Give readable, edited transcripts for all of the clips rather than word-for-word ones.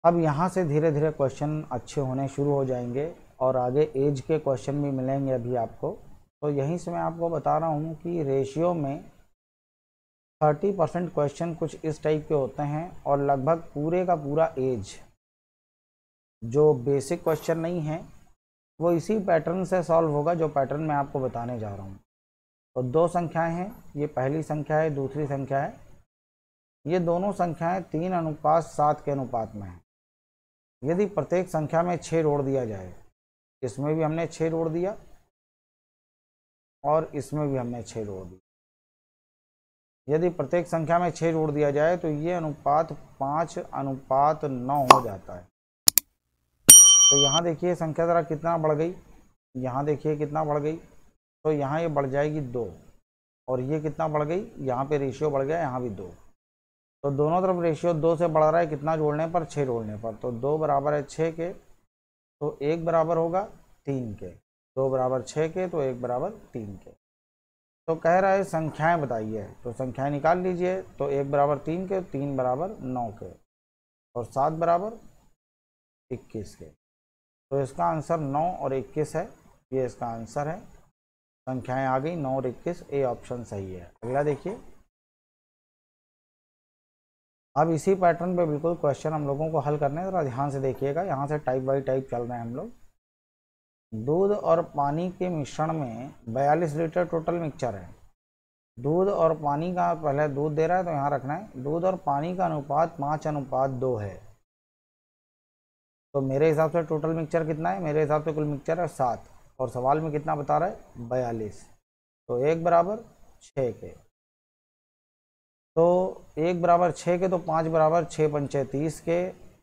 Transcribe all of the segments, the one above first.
अब यहाँ से धीरे धीरे क्वेश्चन अच्छे होने शुरू हो जाएंगे और आगे एज के क्वेश्चन भी मिलेंगे अभी आपको। तो यहीं से मैं आपको बता रहा हूँ कि रेशियो में 30% क्वेश्चन कुछ इस टाइप के होते हैं और लगभग पूरे का पूरा एज जो बेसिक क्वेश्चन नहीं है वो इसी पैटर्न से सॉल्व होगा जो पैटर्न मैं आपको बताने जा रहा हूँ। तो दो संख्याएं हैं, ये पहली संख्या है, दूसरी संख्या है। ये दोनों संख्याएं 3:7 के अनुपात में है। यदि प्रत्येक संख्या में 6 जोड़ दिया जाए, इसमें भी हमने 6 जोड़ दिया और इसमें भी हमने 6 जोड़ दिया। यदि प्रत्येक संख्या में 6 जोड़ दिया जाए तो ये अनुपात 5:9 हो जाता है। तो यहाँ देखिए संख्या ज़रा कितना बढ़ गई, यहाँ देखिए कितना बढ़ गई। तो यहाँ ये बढ़ जाएगी 2 और ये कितना बढ़ गई, यहाँ पे रेशियो बढ़ गया, यहाँ भी 2। तो दोनों तरफ रेशियो 2 से बढ़ रहा है, कितना जोड़ने पर, 6 जोड़ने पर। तो 2 बराबर है 6 के, तो 1 बराबर होगा 3 के। 2 बराबर 6 के तो 1 बराबर 3 के। तो कह रहा है संख्याएं बताइए, तो संख्याएं निकाल लीजिए। तो 1 बराबर 3 के, 3 बराबर 9 के और 7 बराबर 21 के। तो इसका आंसर 9 और 21 है, ये इसका आंसर है। संख्याएं आ गई 9 और 21, ए ऑप्शन सही है। अगला देखिए। अब इसी पैटर्न पे बिल्कुल क्वेश्चन हम लोगों को हल करने हैं, जरा ध्यान से देखिएगा। यहाँ से टाइप बाई टाइप चल रहे हैं हम लोग। दूध और पानी के मिश्रण में 42 लीटर टोटल मिक्सचर है। दूध और पानी का, पहले दूध दे रहा है तो यहाँ रखना है, दूध और पानी का अनुपात 5:2 है। तो मेरे हिसाब से टोटल मिक्सचर कितना है, मेरे हिसाब से कुल मिक्सचर है 7 और सवाल में कितना बता रहा है 42। तो 1 बराबर 6 के, तो 1 बराबर 6 के, तो 5 बराबर 6 पंचे 30 के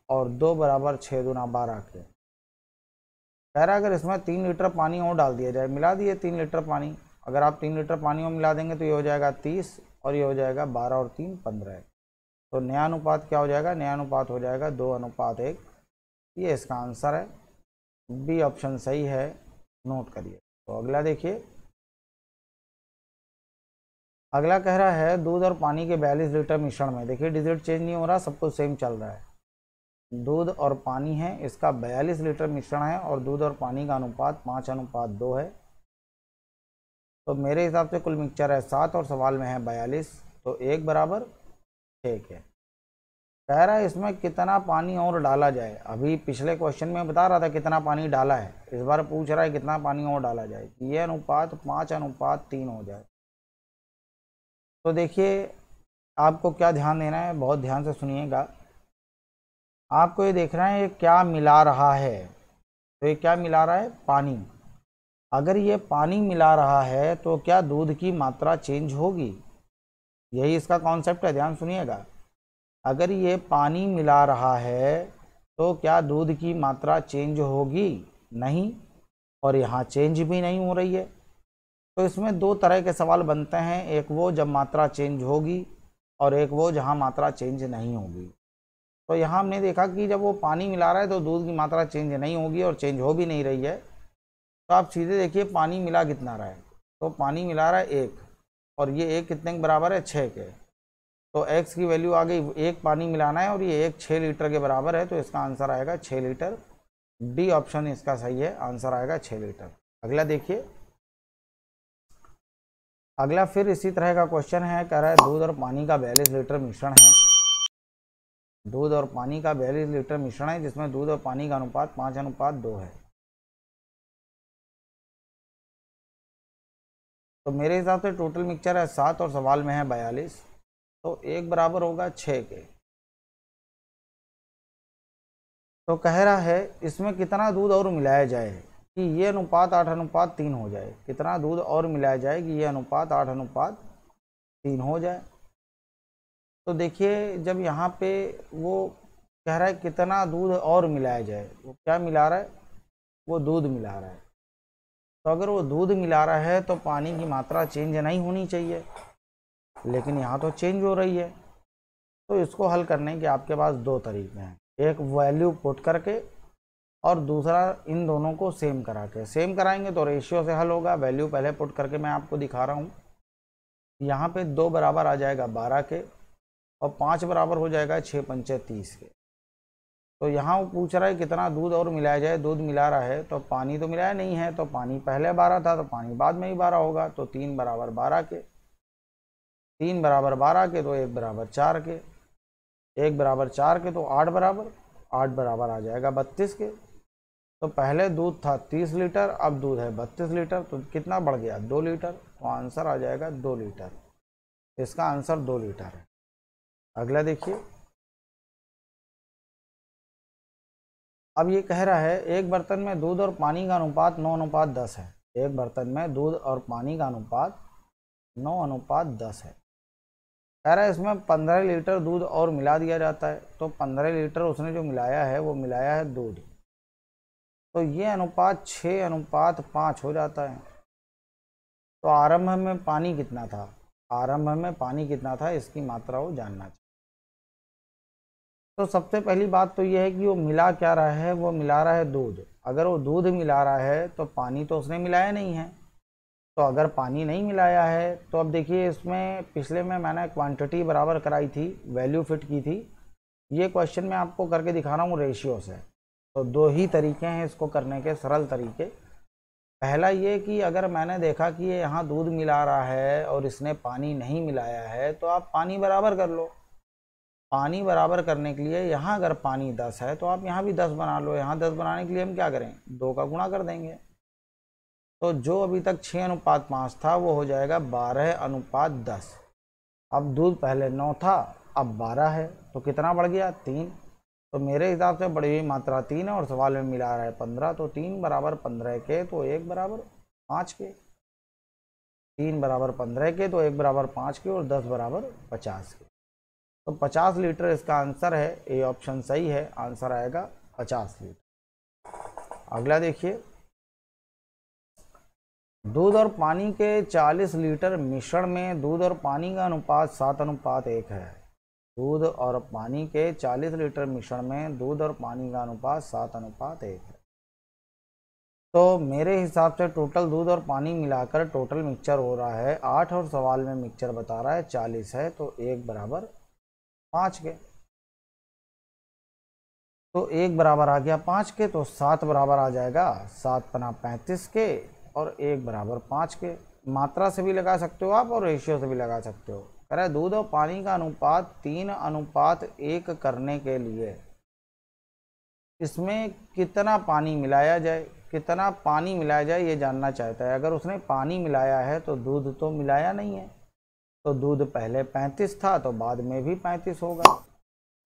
और 2 बराबर 6 दूना 12 के। कह रहा है अगर इसमें 3 लीटर पानी और डाल दिया जाए, मिला दिए 3 लीटर पानी। अगर आप 3 लीटर पानी और मिला देंगे तो ये हो जाएगा 30 और ये हो जाएगा 12 और 3 15। तो नया अनुपात क्या हो जाएगा, नया अनुपात हो जाएगा 2:1। ये इसका आंसर है, बी ऑप्शन सही है, नोट करिए। तो अगला देखिए। अगला कह रहा है दूध और पानी के 42 लीटर मिश्रण में, देखिए डिजिट चेंज नहीं हो रहा, सब कुछ सेम चल रहा है। दूध और पानी है, इसका 42 लीटर मिश्रण है और दूध और पानी का अनुपात 5:2 है। तो मेरे हिसाब से कुल मिक्सचर है 7 और सवाल में है 42। तो 1 बराबर 6 के। कह रहा है इसमें कितना पानी और डाला जाए। अभी पिछले क्वेश्चन में बता रहा था कितना पानी डाला है, इस बार पूछ रहा है कितना पानी और डाला जाए। ये अनुपात 5:3 हो जाए। तो देखिए आपको क्या ध्यान देना है, बहुत ध्यान से सुनिएगा। आपको ये देखना है ये क्या मिला रहा है। तो ये क्या मिला रहा है, पानी। अगर ये पानी मिला रहा है तो क्या दूध की मात्रा चेंज होगी, यही इसका कॉन्सेप्ट है, ध्यान सुनिएगा। अगर ये पानी मिला रहा है तो क्या दूध की मात्रा चेंज होगी, नहीं, और यहाँ चेंज भी नहीं हो रही है। तो इसमें दो तरह के सवाल बनते हैं, एक वो जब मात्रा चेंज होगी और एक वो जहाँ मात्रा चेंज नहीं होगी। तो यहाँ हमने देखा कि जब वो पानी मिला रहा है तो दूध की मात्रा चेंज नहीं होगी और चेंज हो भी नहीं रही है। तो आप सीधे देखिए पानी मिला कितना रहा है, तो पानी मिला रहा है 1 और ये 1 कितने के बराबर है, 6 के। तो x की वैल्यू आ गई, 1 पानी मिलाना है और ये 1 6 लीटर के बराबर है। तो इसका आंसर आएगा 6 लीटर, डी ऑप्शन इसका सही है, आंसर आएगा 6 लीटर। अगला देखिए। अगला फिर इसी तरह का क्वेश्चन है, कह रहा है दूध और पानी का 42 लीटर मिश्रण है। दूध और पानी का 42 लीटर मिश्रण है जिसमें दूध और पानी का अनुपात 5:2 है। तो मेरे हिसाब से टोटल मिक्सचर है 7 और सवाल में है 42। तो 1 बराबर होगा 6 के। तो कह रहा है इसमें कितना दूध और मिलाया जाए कि ये अनुपात 8:3 हो जाए। कितना दूध और मिलाया जाए कि ये अनुपात 8:3 हो जाए। तो देखिए जब यहाँ पे वो कह रहा है कितना दूध और मिलाया जाए, वो क्या मिला रहा है, वो दूध मिला रहा है। तो अगर वो दूध मिला रहा है तो पानी की मात्रा चेंज नहीं होनी चाहिए, लेकिन यहाँ तो चेंज हो रही है। तो इसको हल करने के आपके पास दो तरीके हैं, एक वैल्यू पुट करके और दूसरा इन दोनों को सेम करा के। सेम कराएंगे तो रेशियो से हल होगा, वैल्यू पहले पुट करके मैं आपको दिखा रहा हूँ। यहाँ पे 2 बराबर आ जाएगा 12 के और 5 बराबर हो जाएगा 6 पंचे 30 के। तो यहाँ वो पूछ रहा है कितना दूध और मिलाया जाए, दूध मिला रहा है तो पानी तो मिलाया नहीं है, तो पानी पहले 12 था तो पानी बाद में ही 12 होगा, तो 3 बराबर 12 के, 3 बराबर 12 के, तो 1 बराबर 4 के, 1 बराबर 4 के, तो 8 बराबर, 8 बराबर आ जाएगा 32 के। तो पहले दूध था 30 लीटर, अब दूध है 32 लीटर, तो कितना बढ़ गया 2 लीटर, तो आंसर आ जाएगा 2 लीटर। इसका आंसर 2 लीटर है। अगला देखिए, अब ये कह रहा है एक बर्तन में दूध और पानी का अनुपात 9:10 है। एक बर्तन में दूध और पानी का अनुपात 9:10 है। कह रहा है इसमें 15 लीटर दूध और मिला दिया जाता है, तो 15 लीटर उसने जो मिलाया है वो मिलाया है दूध, तो ये अनुपात 6:5 हो जाता है। तो आरंभ में पानी कितना था, आरंभ में पानी कितना था, इसकी मात्रा वो जानना चाहिए। तो सबसे पहली बात तो ये है कि वो मिला क्या रहा है, वो मिला रहा है दूध। अगर वो दूध मिला रहा है तो पानी तो उसने मिलाया नहीं है, तो अगर पानी नहीं मिलाया है तो अब देखिए इसमें पिछले में मैंने क्वांटिटी बराबर कराई थी, वैल्यू फिट की थी। ये क्वेश्चन मैं आपको करके दिखा रहा हूँ रेशियो से। तो दो ही तरीके हैं इसको करने के, सरल तरीके। पहला ये कि अगर मैंने देखा कि ये यहाँ दूध मिला रहा है और इसने पानी नहीं मिलाया है, तो आप पानी बराबर कर लो। पानी बराबर करने के लिए यहाँ अगर पानी 10 है तो आप यहाँ भी 10 बना लो। यहाँ 10 बनाने के लिए हम क्या करें, 2 का गुणा कर देंगे। तो जो अभी तक 6:5 था वो हो जाएगा 12:10। अब दूध पहले 9 था, अब 12 है, तो कितना बढ़ गया 3। तो मेरे हिसाब से बढ़ी हुई मात्रा 3 है और सवाल में मिला रहा है 15, तो 3 बराबर 15 के, तो 1 बराबर 5 के। 3 बराबर 15 के, तो 1 बराबर 5 के, और 10 बराबर 50 के। तो 50 लीटर इसका आंसर है। ए ऑप्शन सही है, आंसर आएगा 50 लीटर। अगला देखिए, दूध और पानी के 40 लीटर मिश्रण में दूध और पानी का अनुपात 7:1 है। दूध और पानी के 40 लीटर मिश्रण में दूध और पानी का अनुपात 7:1 है। तो मेरे हिसाब से टोटल दूध और पानी मिलाकर टोटल मिक्सचर हो रहा है 8, और सवाल में मिक्सचर बता रहा है 40 है, तो 1 बराबर 5 के। तो 1 बराबर आ गया 5 के, तो 7 बराबर आ जाएगा 7×5 35 के, और 1 बराबर 5 के। मात्रा से भी लगा सकते हो आप और रेशियो से भी लगा सकते हो। कह रहा है दूध और पानी का अनुपात 3:1 करने के लिए इसमें कितना पानी मिलाया जाए, कितना पानी मिलाया जाए ये जानना चाहता है। अगर उसने पानी मिलाया है तो दूध तो मिलाया नहीं है, तो दूध पहले 35 था तो बाद में भी 35 होगा।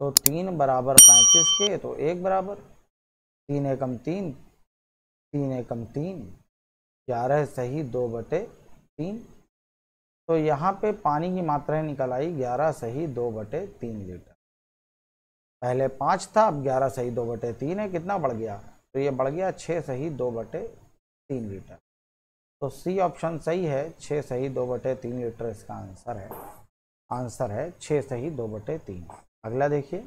तो 3 बराबर 35 के, तो 1 बराबर 3 एकम 3, 3 एकम 3, 11 सही 2/3। तो यहाँ पे पानी की मात्राएं निकल आई 11 सही 2/3 लीटर। पहले 5 था, अब 11 सही 2/3 है। कितना बढ़ गया, तो ये बढ़ गया 6 सही 2/3 लीटर। तो सी ऑप्शन सही है, 6 सही 2/3 लीटर इसका आंसर है। आंसर है 6 सही 2/3। अगला देखिए,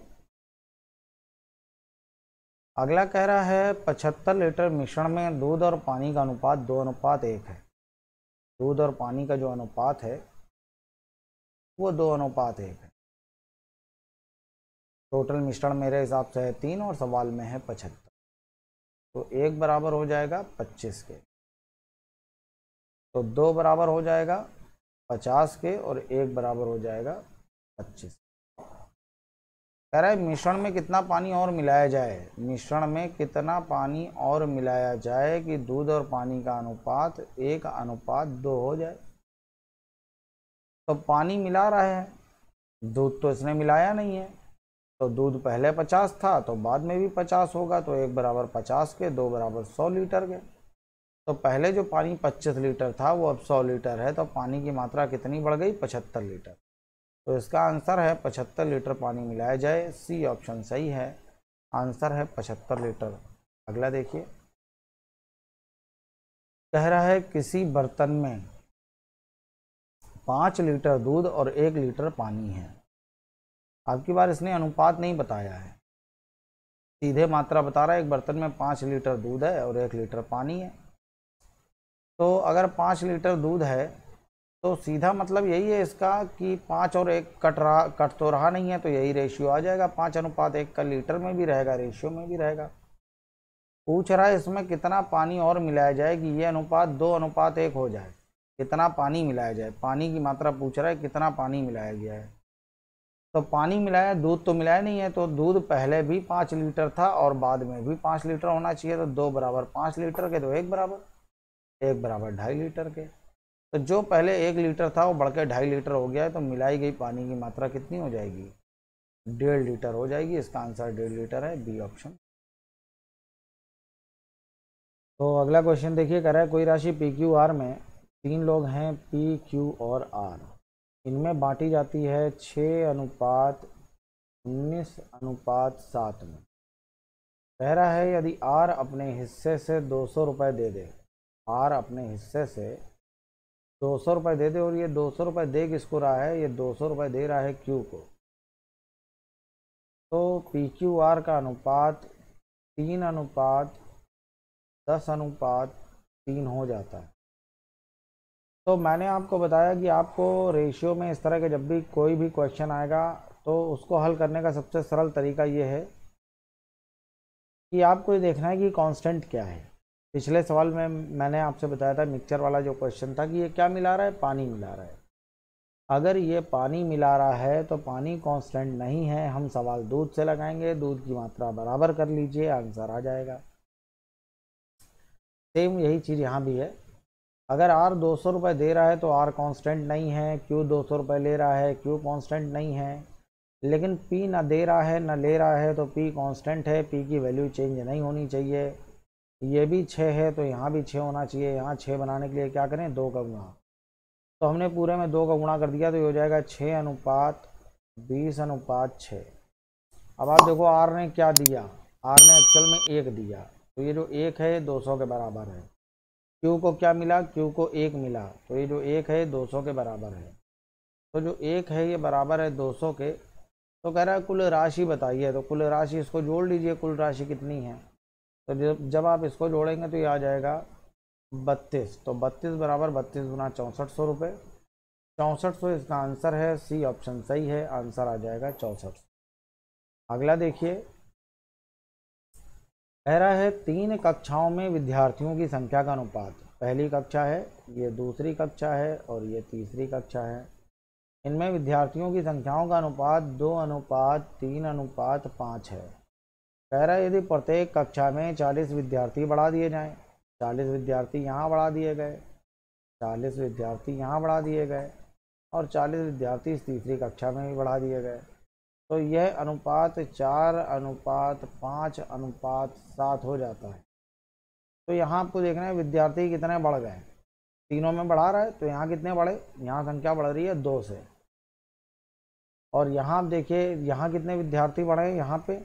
अगला कह रहा है 75 लीटर मिश्रण में दूध और पानी का अनुपात 2:1 है। दूध और पानी का जो अनुपात है वो 2:1 है। टोटल मिश्रण मेरे हिसाब से है 3 और सवाल में है 75, तो 1 बराबर हो जाएगा 25 के, तो 2 बराबर हो जाएगा 50 के, और 1 बराबर हो जाएगा 25। कह रहा है मिश्रण में कितना पानी और मिलाया जाए, मिश्रण में कितना पानी और मिलाया जाए कि दूध और पानी का अनुपात 1:2 हो जाए। तो पानी मिला रहा है, दूध तो इसने मिलाया नहीं है, तो दूध पहले 50 था तो बाद में भी 50 होगा, तो 1 बराबर 50 के, 2 बराबर 100 लीटर के। तो पहले जो पानी 25 लीटर था वो अब 100 लीटर है, तो पानी की मात्रा कितनी बढ़ गई 75 लीटर। तो इसका आंसर है 75 लीटर पानी मिलाया जाए। सी ऑप्शन सही है, आंसर है 75 लीटर। अगला देखिए, कह रहा है किसी बर्तन में 5 लीटर दूध और 1 लीटर पानी है। अब की बार इसने अनुपात नहीं बताया है, सीधे मात्रा बता रहा है। एक बर्तन में 5 लीटर दूध है और 1 लीटर पानी है। तो अगर 5 लीटर दूध है तो सीधा मतलब यही है इसका कि 5 और 1 कट तो रहा नहीं है, तो यही रेशियो आ जाएगा। 5:1 का लीटर में भी रहेगा, रेशियो में भी रहेगा। पूछ रहा है इसमें कितना पानी और मिलाया जाए कि ये अनुपात 2:1 हो जाए। कितना पानी मिलाया जाए, पानी की मात्रा पूछ रहा है, कितना पानी मिलाया गया है। तो पानी मिलाया, दूध तो मिलाया नहीं है, तो दूध पहले भी 5 लीटर था और बाद में भी 5 लीटर होना चाहिए। तो 2 बराबर 5 लीटर के, तो 1 बराबर 2.5 लीटर के। तो जो पहले 1 लीटर था वो बढ़ के 2.5 लीटर हो गया है, तो मिलाई गई पानी की मात्रा कितनी हो जाएगी? 1.5 लीटर हो जाएगी। इसका आंसर 1.5 लीटर है, बी ऑप्शन। तो अगला क्वेश्चन देखिए, कह रहा है कोई राशि पी क्यू आर में 3 लोग हैं, पी क्यू और आर, इनमें बांटी जाती है 6:19:7 में। कह रहा है यदि आर अपने हिस्से से 200 रुपये दे दे, आर अपने हिस्से से 200 रुपये दे दे, और ये 200 रुपये दे किसको रहा है? ये 200 रुपये दे रहा है क्यू को। तो पी क्यू आर का अनुपात 3:10:3 हो जाता है। तो मैंने आपको बताया कि आपको रेशियो में इस तरह के जब भी कोई भी क्वेश्चन आएगा तो उसको हल करने का सबसे सरल तरीका ये है कि आपको ये देखना है कि कांस्टेंट क्या है। पिछले सवाल में मैंने आपसे बताया था, मिक्सचर वाला जो क्वेश्चन था, कि ये क्या मिला रहा है? पानी मिला रहा है। अगर ये पानी मिला रहा है तो पानी कांस्टेंट नहीं है। हम सवाल दूध से लगाएंगे, दूध की मात्रा बराबर कर लीजिए, आंसर आ जाएगा। सेम यही चीज़ यहाँ भी है। अगर आर 200 रुपये दे रहा है तो आर कांस्टेंट नहीं है, क्यू 200 रुपये ले रहा है, क्यू कांस्टेंट नहीं है। लेकिन पी ना दे रहा है ना ले रहा है, तो पी कांस्टेंट है, पी की वैल्यू चेंज नहीं होनी चाहिए। ये भी 6 है तो यहाँ भी 6 होना चाहिए। यहाँ 6 बनाने के लिए क्या करें? 2 का गुणा। तो हमने पूरे में 2 का गुणा कर दिया, तो ये हो जाएगा 6:20:6। अब आप देखो आर ने क्या दिया, आर ने एक्चुअल में 1 दिया, तो ये जो 1 है 200 के बराबर है। क्यू को क्या मिला? क्यू को 1 मिला, तो ये जो 1 है 200 के बराबर है। तो जो 1 है ये बराबर है 200 के। तो कह रहा है कुल राशि बताइए, तो कुल राशि इसको जोड़ लीजिए, कुल राशि कितनी है? तो जब आप इसको जोड़ेंगे तो ये आ जाएगा 32। तो 32 बराबर 32 गुना 6400 रुपये। 6400 इसका आंसर है, सी ऑप्शन सही है, आंसर आ जाएगा 6400। अगला देखिए, कह रहा है 3 कक्षाओं में विद्यार्थियों की संख्या का अनुपात। पहली कक्षा है, ये दूसरी कक्षा है और ये तीसरी कक्षा है। इनमें विद्यार्थियों की संख्याओं का अनुपात 2:3:5 है। कह रहा है यदि प्रत्येक कक्षा में 40 विद्यार्थी बढ़ा दिए जाएं, 40 विद्यार्थी यहाँ बढ़ा दिए गए, 40 विद्यार्थी यहाँ बढ़ा दिए गए और 40 विद्यार्थी इस तीसरी कक्षा में भी बढ़ा दिए गए, तो यह अनुपात 4:5:7 हो जाता है। तो यहाँ आपको देखना है विद्यार्थी कितने बढ़ गए। तीनों में बढ़ा रहा है, तो यहाँ कितने बढ़े? यहाँ संख्या बढ़ रही है 2 से। और यहाँ आप देखिए यहाँ कितने विद्यार्थी बढ़े हैं? यहाँ पे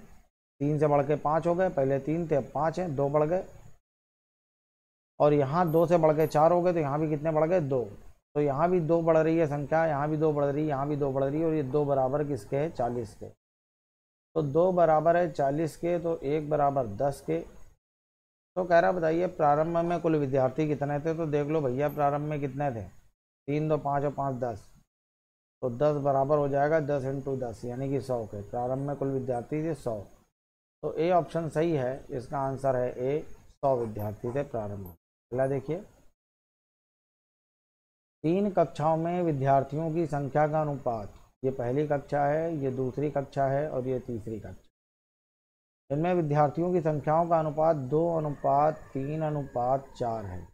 3 से बढ़ के 5 हो गए, पहले 3 थे अब 5 हैं, 2 बढ़ गए। और यहाँ 2 से बढ़ के 4 हो गए, तो यहाँ भी कितने बढ़ गए? 2। तो यहाँ भी 2 बढ़ रही है संख्या, यहाँ भी 2 बढ़ रही है, यहाँ भी 2 बढ़ रही है, और ये 2 बराबर किसके है? 40 के। तो 2 बराबर है 40 के, तो 1 बराबर 10 के। तो कह रहा बताइए प्रारंभ में कुल विद्यार्थी कितने थे? तो देख लो भैया प्रारंभ में कितने थे? 3 2 5 और 5 10, तो 10 बराबर हो जाएगा 10 × 10 यानी कि 100 के। प्रारंभ में कुल विद्यार्थी थे 100। तो ए ऑप्शन सही है, इसका आंसर है ए, 100 विद्यार्थी थे प्रारंभ में। अगला देखिए, 3 कक्षाओं में विद्यार्थियों की संख्या का अनुपात। ये पहली कक्षा है, ये दूसरी कक्षा है और ये तीसरी कक्षा। इनमें विद्यार्थियों की संख्याओं का अनुपात 2:3:4 है।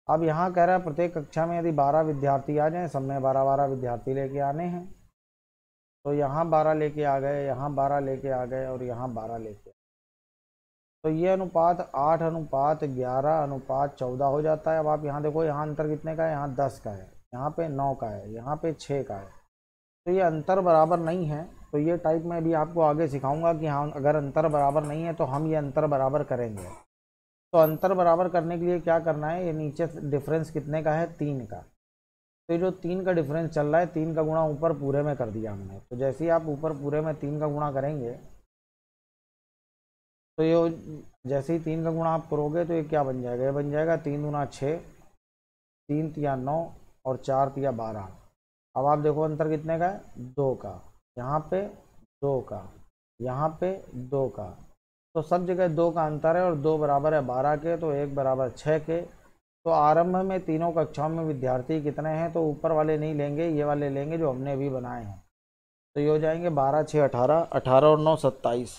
अब यहाँ कह रहा है प्रत्येक कक्षा में यदि 12 विद्यार्थी आ जाएं, सब में 12-12 विद्यार्थी लेके आने हैं, तो यहाँ 12 लेके आ गए, यहाँ 12 लेके आ गए और यहाँ 12 लेके। तो ये अनुपात 8:11:14 हो जाता है। अब आप यहाँ देखो, यहाँ अंतर कितने का है? यहाँ 10 का है, यहाँ पे 9 का है, यहाँ पे 6 का है। तो ये अंतर बराबर नहीं है। तो ये टाइप में भी आपको आगे सिखाऊंगा कि हाँ अगर अंतर बराबर नहीं है तो हम ये अंतर बराबर करेंगे। तो अंतर बराबर करने के लिए क्या करना है? ये नीचे डिफरेंस कितने का है? 3 का। तो ये जो 3 का डिफरेंस चल रहा है, 3 का गुणा ऊपर पूरे में कर दिया हमने। तो जैसे ही आप ऊपर पूरे में 3 का गुणा करेंगे, तो ये जैसे ही 3 का गुणा आप करोगे तो ये क्या बन जाएगा? ये बन जाएगा 3 दूना 6, 3 तिया 9 और 4 तिया 12। अब आप देखो अंतर कितने का है, 2 का, यहाँ पे 2 का, यहाँ पे 2 का, तो सब जगह 2 का अंतर है और 2 बराबर है 12 के, तो 1 बराबर 6 के। तो आरंभ में तीनों कक्षाओं में विद्यार्थी कितने हैं, तो ऊपर वाले नहीं लेंगे, ये वाले लेंगे जो हमने अभी बनाए हैं। तो ये हो जाएंगे 12 6 18, 18 और 9 27,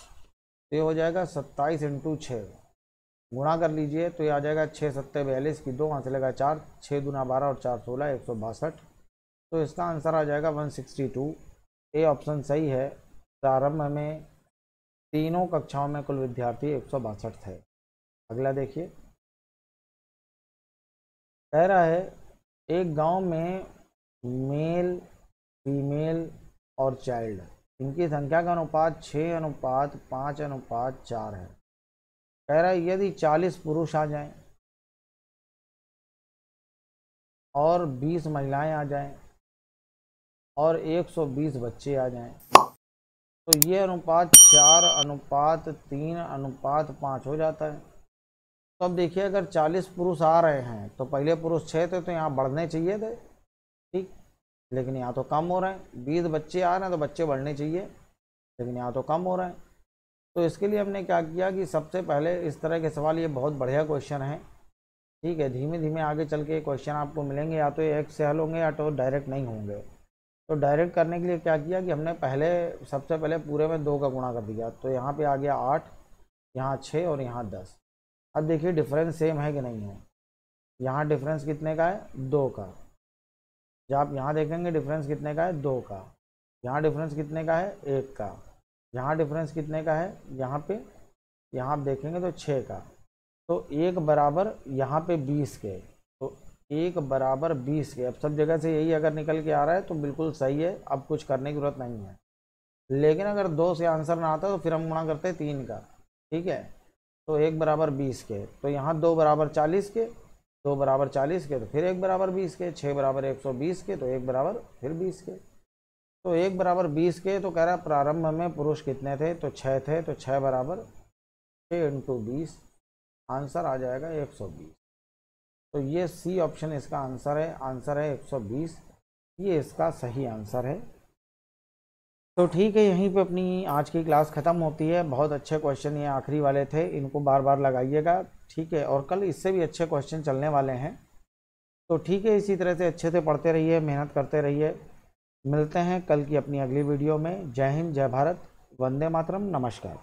तो ये हो जाएगा 27 इंटू 6, गुणा कर लीजिए तो ये आ जाएगा 6 7 42 की 2 हाथ लगा 4, 6 दूना 12 और 4 16, 162। तो इसका आंसर आ जाएगा 162। ए ऑप्शन सही है। प्रारंभ में तीनों कक्षाओं में कुल विद्यार्थी 162 थे। अगला देखिए, कह रहा है एक गांव में मेल, फीमेल और चाइल्ड, इनकी संख्या का अनुपात 6:5:4 है। कह रहा है यदि 40 पुरुष आ जाएं और 20 महिलाएं आ जाएं और 120 बच्चे आ जाएं, तो ये अनुपात 4:3:5 हो जाता है। तो अब देखिए अगर 40 पुरुष आ रहे हैं तो पहले पुरुष 6 थे तो यहाँ बढ़ने चाहिए थे, ठीक, लेकिन यहाँ तो कम हो रहे हैं। 20 बच्चे आ रहे हैं तो बच्चे बढ़ने चाहिए, लेकिन यहाँ तो कम हो रहे हैं। तो इसके लिए हमने क्या किया कि सबसे पहले इस तरह के सवाल, ये बहुत बढ़िया क्वेश्चन है, ठीक है, धीमे धीमे आगे चल के क्वेश्चन आपको मिलेंगे, या तो ये एक से हल होंगे या तो डायरेक्ट नहीं होंगे। तो डायरेक्ट करने के लिए क्या किया कि हमने सबसे पहले पूरे में 2 का गुणा कर दिया, तो यहाँ पे आ गया 8, यहाँ 6 और यहाँ 10। अब देखिए डिफरेंस सेम है कि नहीं है, यहाँ डिफरेंस कितने का है, 2 का। जब आप यहाँ देखेंगे डिफरेंस कितने का है, 2 का। यहाँ डिफरेंस कितने का है, 1 का। यहाँ डिफरेंस कितने का है, यहाँ पे, यहाँ आप देखेंगे तो 6 का। तो 1 बराबर यहाँ पे 20 के, तो 1 बराबर 20 के। अब सब जगह से यही अगर निकल के आ रहा है तो बिल्कुल सही है, अब कुछ करने की जरूरत नहीं है। लेकिन अगर 2 से आंसर ना आता तो फिर हम गुणा करते हैं 3 का, ठीक है। तो 1 बराबर 20 के, तो यहाँ 2 बराबर 40 के, 2 बराबर 40 के, तो फिर 1 बराबर 20 के, 6 बराबर 120 के, तो 1 बराबर फिर 20 के, तो 1 बराबर 20 के। तो कह रहा प्रारंभ में पुरुष कितने थे, तो 6 थे, तो 6 बराबर 6 इंटू 20, आंसर आ जाएगा 120। तो ये सी ऑप्शन इसका आंसर है 120, ये इसका सही आंसर है। तो ठीक है, यहीं पे अपनी आज की क्लास ख़त्म होती है। बहुत अच्छे क्वेश्चन ये आखिरी वाले थे, इनको बार बार लगाइएगा, ठीक है, और कल इससे भी अच्छे क्वेश्चन चलने वाले हैं। तो ठीक है, इसी तरह से अच्छे से पढ़ते रहिए, मेहनत करते रहिए। मिलते हैं कल की अपनी अगली वीडियो में। जय हिंद, जय भारत, वंदे मातरम, नमस्कार।